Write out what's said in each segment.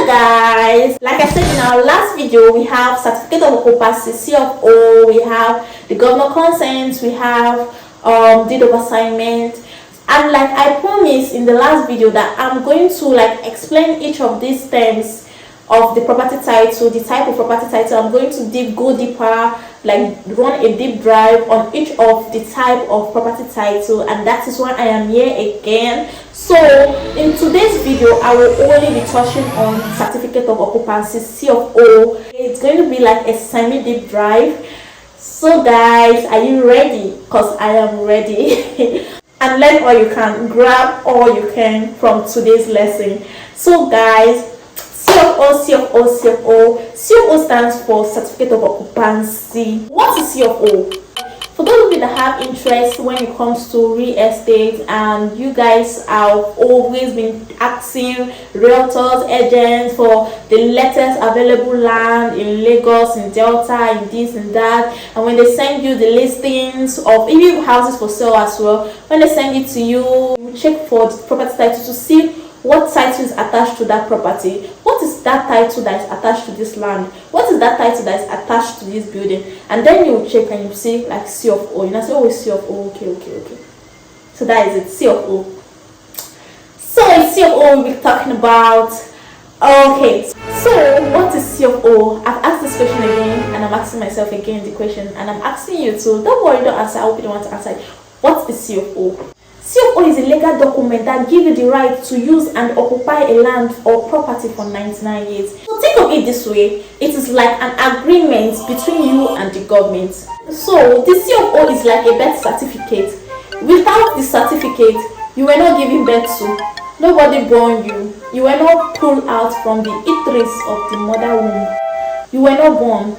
guys, like I said in our last video, we have certificate of occupancy, CFO, we have the governor consent, we have deed of assignment. And like I promised in the last video that I'm going to like explain each of these terms of the property title, the type of property title. I'm going to go deeper, like run a deep dive on each of the type of property title, and that is why I am here again. So in today's video, I will only be touching on certificate of occupancy, CFO. It's going to be like a semi deep dive. So guys, are you ready? Because I am ready. And learn all you can, grab all you can from today's lesson. So guys, CFO stands for Certificate of Occupancy. What is CFO? For those of you that have interest when it comes to real estate, and you guys have always been asking realtors, agents for the latest available land in Lagos, in Delta, in this and that, and when they send you the listings of even houses for sale as well, when they send it to you, you check for the property title to see what title is attached to that property. What is that title that is attached to this land? What is that title that is attached to this building? And then you check and you see like CFO. You know, say, oh, it's CFO. Okay. So that is it, CFO. So in CFO, we'll be talking about. Okay, so what is CFO? I've asked this question again, and I'm asking myself again the question, and I'm asking you too. Don't worry, don't answer. I hope you don't want to answer it. What is CFO? CFO is a legal document that gives you the right to use and occupy a land or property for 99 years. So think of it this way, it is like an agreement between you and the government. So the CFO is like a birth certificate. Without the certificate, you were not giving birth to. Nobody born you. You were not pulled out from the uterus of the mother womb. You were not born.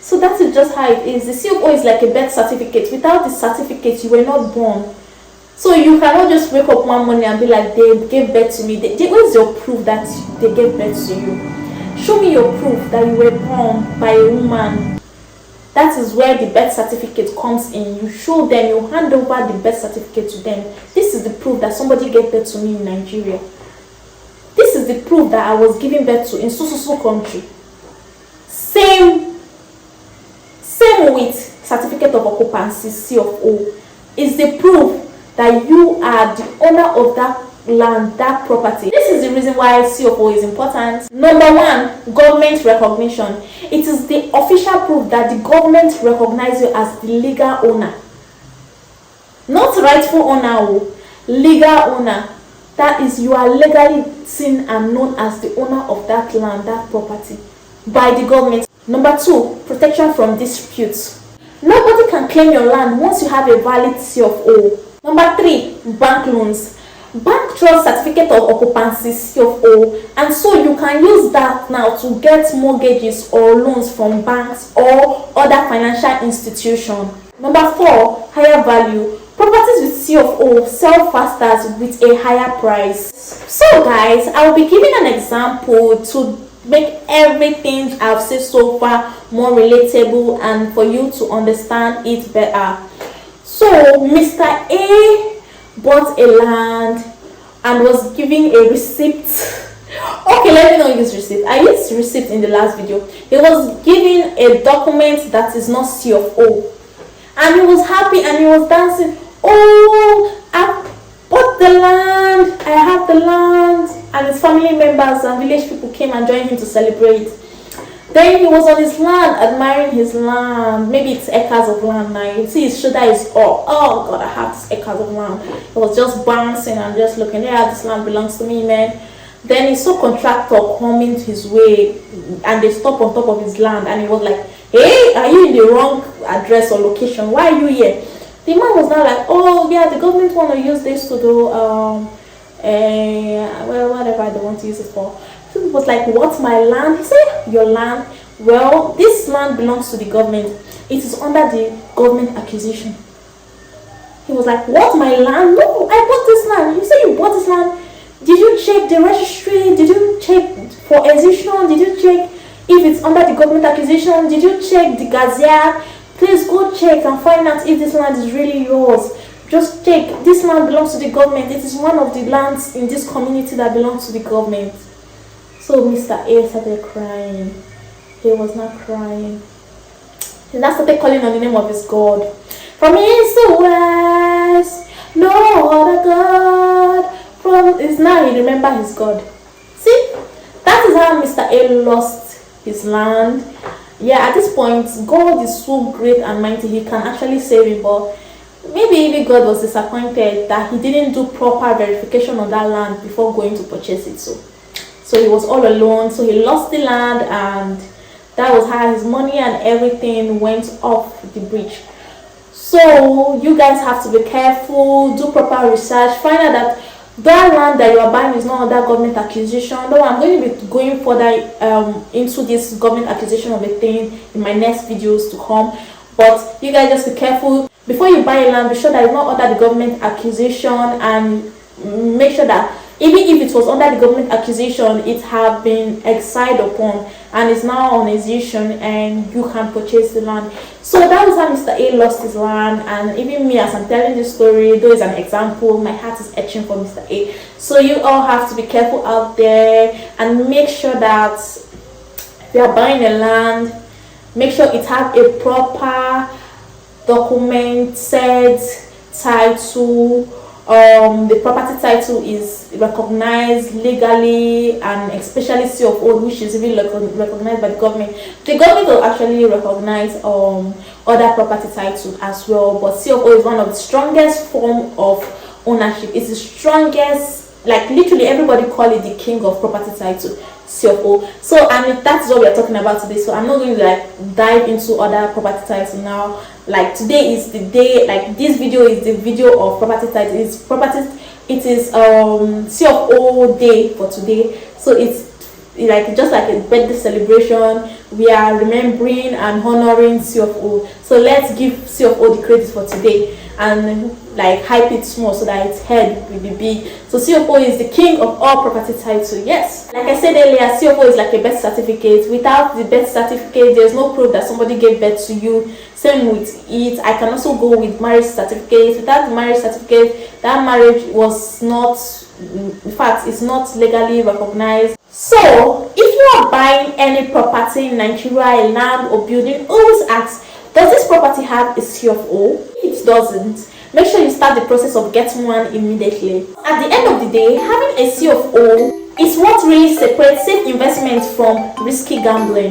So that is just how it is. The CFO is like a birth certificate. Without the certificate, you were not born. So you cannot just wake up one morning and be like, they gave birth to me. Where's your proof that they gave birth to you? Show me your proof that you were born by a woman. That is where the birth certificate comes in. You show them, you hand over the birth certificate to them. This is the proof that somebody gave birth to me in Nigeria. This is the proof that I was giving birth to in so country. Same with certificate of occupancy, CFO. Is the proof that you are the owner of that land, that property. This is the reason why CFO is important. Number one, government recognition. It is the official proof that the government recognizes you as the legal owner. Not rightful owner, legal owner. That is, you are legally seen and known as the owner of that land, that property, by the government. Number two, protection from disputes. Nobody can claim your land once you have a valid CFO. Number three, bank loans. Bank trust certificate of occupancy, CFO, and so you can use that now to get mortgages or loans from banks or other financial institutions. Number four, higher value. Properties with CFO sell faster with a higher price. So guys, I will be giving an example to make everything I've said so far more relatable and for you to understand it better. So Mr. A bought a land and was giving a receipt. Okay, let me not use receipt. I used receipt in the last video. He was giving a document that is not CFO. And he was happy and he was dancing. Oh, I bought the land. I have the land. And his family members and village people came and joined him to celebrate. Then he was on his land, admiring his land. Maybe it's acres of land now. You see his shoulder is up. Oh God, I have this acres of land. He was just bouncing and just looking. Yeah, this land belongs to me, man. Then he saw contractor coming his way, and they stopped on top of his land, and he was like, "Hey, are you in the wrong address or location? Why are you here?" The man was now like, "Oh yeah, the government want to use this to do well, whatever they want to use it for." So he was like, "What's my land?" He said, "Your land? Well, this land belongs to the government. It is under the government acquisition." He was like, "What, my land? No, I bought this land." You say you bought this land. Did you check the registry? Did you check for acquisition? Did you check if it's under the government acquisition? Did you check the gazette? Please go check and find out if this land is really yours. Just check. This land belongs to the government. It is one of the lands in this community that belongs to the government. So Mr. A started crying. He was not crying. He now started calling on the name of his God. From east to west, no other God. It's now he remember his God. See, that is how Mr. A lost his land. Yeah, at this point, God is so great and mighty, he can actually save him. But maybe even God was disappointed that he didn't do proper verification on that land before going to purchase it. So he was all alone. So he lost the land, and that was how his money and everything went off the bridge. So you guys have to be careful, do proper research, find out that that land that you are buying is not under government acquisition. Though I'm going to be going further into this government acquisition of a thing in my next videos to come. But you guys just be careful before you buy a land. Be sure that it's not under the government acquisition, and make sure that even if it was under the government acquisition, it have been exiled upon and is now on acquisition, and you can purchase the land. So that was how Mr. A lost his land. And even me, as I'm telling this story, though it's an example, my heart is itching for Mr. A. So you all have to be careful out there, and make sure that if you are buying a land, make sure it has a proper documented title. The property title is recognized legally, and especially C of O, which is even recognized by the government. The government will actually recognize other property titles as well, but C of O is one of the strongest form of ownership. It's the strongest, like literally everybody call it the king of property title, C of O. So, and that's what we are talking about today. So I'm not going to like dive into other property titles now. Like today is the day, like this video is the video of property title. It is C of O day for today. So it's like just like a birthday celebration. We are remembering and honoring C of O. So let's give C of O the credit for today, and like hype it small so that its head will be big. So C of O is the king of all property title. Yes, like I said earlier, C of O is like a birth certificate. Without the birth certificate, there's no proof that somebody gave birth to you. Same with it. I can also go with marriage certificate. Without the marriage certificate, that marriage was not, in fact, it's not legally recognized. So if you are buying any property in Nigeria, a land or building, always ask, does this property have a C of O? If it doesn't, make sure you start the process of getting one immediately. At the end of the day, having a C of O is what really separates safe investment from risky gambling.